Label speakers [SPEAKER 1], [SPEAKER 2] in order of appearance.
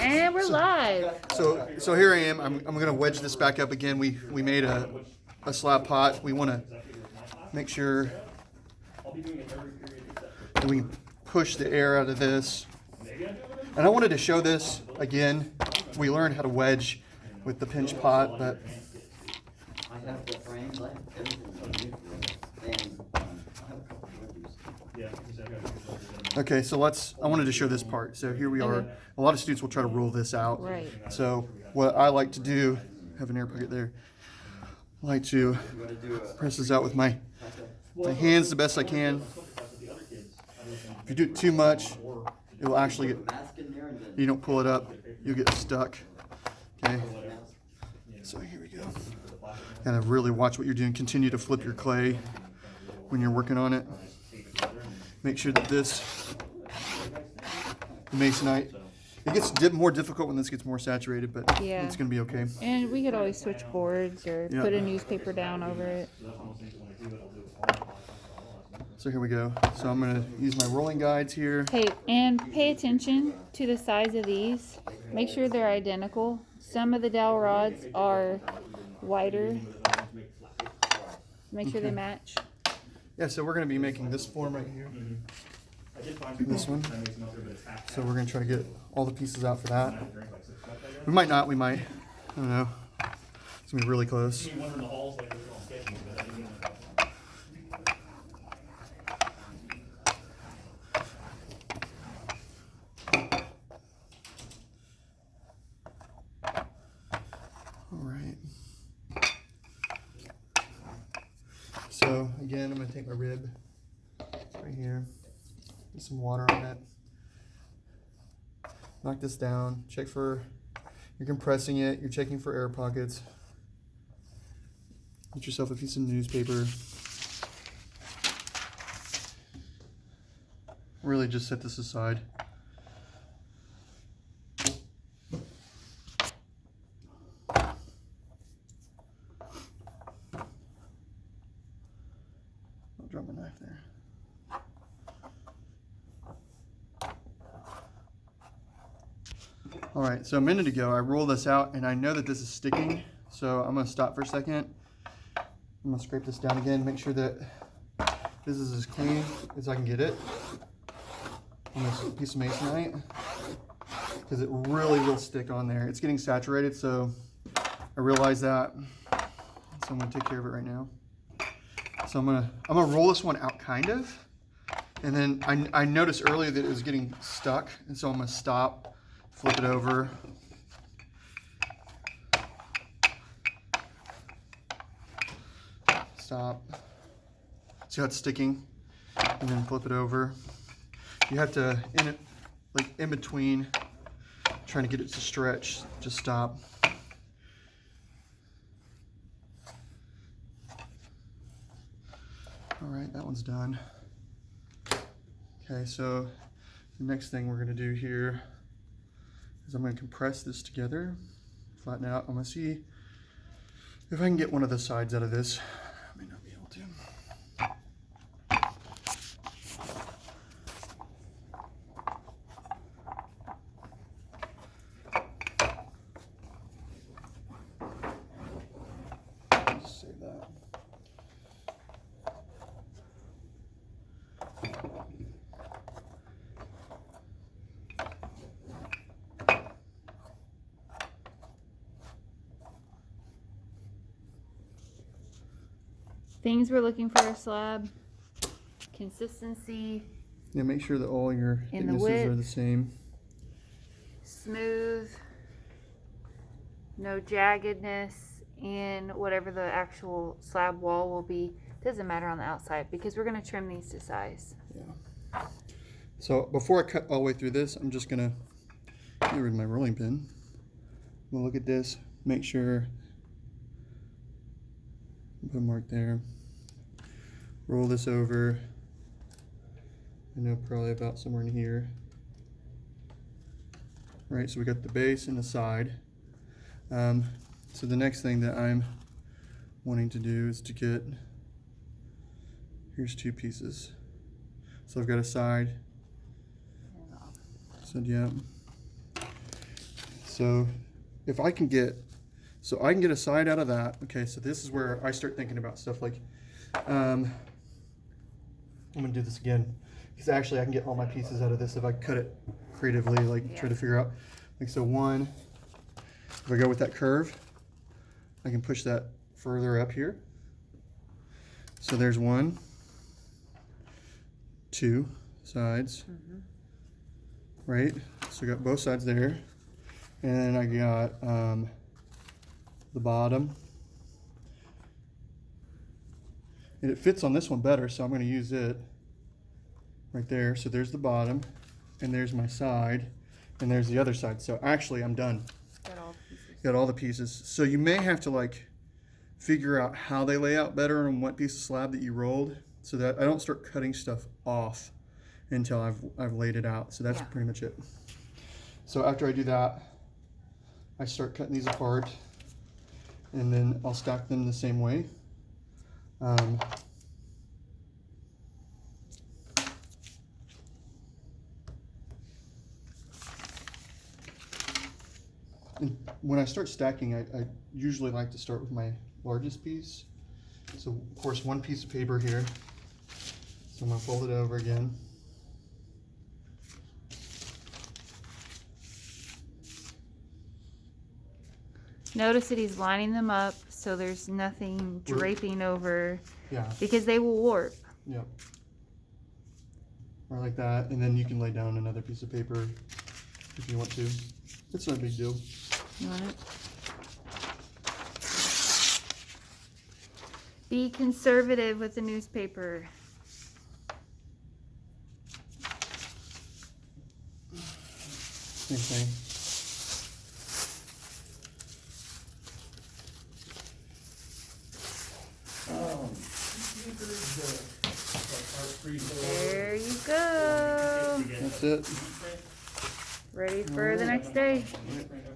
[SPEAKER 1] And we're live.
[SPEAKER 2] So here I am. I'm going to wedge this back up again. We made a slab pot. We want to make sure that we push the air out of this. And I wanted to show this again. We learned how to wedge with the pinch pot, but okay, so I wanted to show this part. So here we are. A lot of students will try to rule this out.
[SPEAKER 1] Right.
[SPEAKER 2] So what I like to do, have an air pocket there, I like to press this out with my hands the best I can. If you do it too much, it will actually get, you don't pull it up, you'll get stuck. Okay, so here we go. Kind of really watch what you're doing. Continue to flip your clay when you're working on it. Make sure that this, the masonite, it gets more difficult when this gets more saturated, but
[SPEAKER 1] yeah,
[SPEAKER 2] it's going to be okay.
[SPEAKER 1] And we could always switch boards or put a newspaper down over it.
[SPEAKER 2] So here we go. So I'm going to use my rolling guides here.
[SPEAKER 1] Hey, and pay attention to the size of these. Make sure they're identical. Some of the dowel rods are wider. Make sure they match.
[SPEAKER 2] Yeah, so we're going to be making this form right here. This one. So we're going to try to get all the pieces out for that. We might not, we might. I don't know. It's going to be really close. So again, I'm going to take my rib right here, get some water on it, knock this down, check for, you're compressing it, you're checking for air pockets, get yourself a piece of newspaper, really just set this aside. Drop my knife there. All right, so a minute ago I rolled this out and I know that this is sticking, so I'm going to stop for a second. I'm going to scrape this down again, make sure that this is as clean as I can get it on this piece of masonite, because it really will stick on there. It's getting saturated, so I realize that, so I'm going to take care of it right now. So I'm gonna roll this one out kind of, and then I noticed earlier that it was getting stuck, and so I'm gonna stop, flip it over, stop, see how it's sticking, and then flip it over. You have to, in between, trying to get it to stretch, just stop. All right, that one's done. Okay, so the next thing we're going to do here is I'm going to compress this together, flatten it out. I'm going to see if I can get one of the sides out of this. I may not be able to. Just save that.
[SPEAKER 1] Things we're looking for a slab: consistency.
[SPEAKER 2] Yeah, make sure that all your thicknesses are the same.
[SPEAKER 1] Smooth, no jaggedness, and whatever the actual slab wall will be. Doesn't matter on the outside because we're going to trim these to size.
[SPEAKER 2] Yeah. So before I cut all the way through this, I'm just going to get rid of my rolling pin. We'll look at this, make sure, put a mark there, roll this over, I know probably about somewhere in here. Right, so we got the base and the side. So the next thing that I'm wanting to do is to get, here's two pieces. So I've got a side, so yeah, So if I can get, so I can get a side out of that. Okay, so this is where I start thinking about stuff like, I'm gonna do this again, because actually I can get all my pieces out of this if I cut it creatively, like try to figure out, like, so one, if I go with that curve, I can push that further up here. So there's 1, 2 sides, right? So I got both sides there, and then I got the bottom, and it fits on this one better, so I'm going to use it right there. So there's the bottom, and there's my side, and there's the other side. So actually I'm done. Got all the pieces. So you may have to like figure out how they lay out better on what piece of slab that you rolled, so that I don't start cutting stuff off until I've laid it out. So that's pretty much it. So after I do that, I start cutting these apart, and then I'll stack them the same way. And when I start stacking, I usually like to start with my largest piece. So of course 1 piece of paper here. So I'm gonna fold it over again.
[SPEAKER 1] Notice that he's lining them up so there's nothing draping over,
[SPEAKER 2] Yeah.
[SPEAKER 1] because they will warp.
[SPEAKER 2] Yep. Or like that, and then you can lay down another piece of paper if you want to. It's not a big deal.
[SPEAKER 1] You want it? Be conservative with the newspaper.
[SPEAKER 2] Same thing.
[SPEAKER 1] There you go.
[SPEAKER 2] That's it.
[SPEAKER 1] Ready for the next day.
[SPEAKER 2] Right.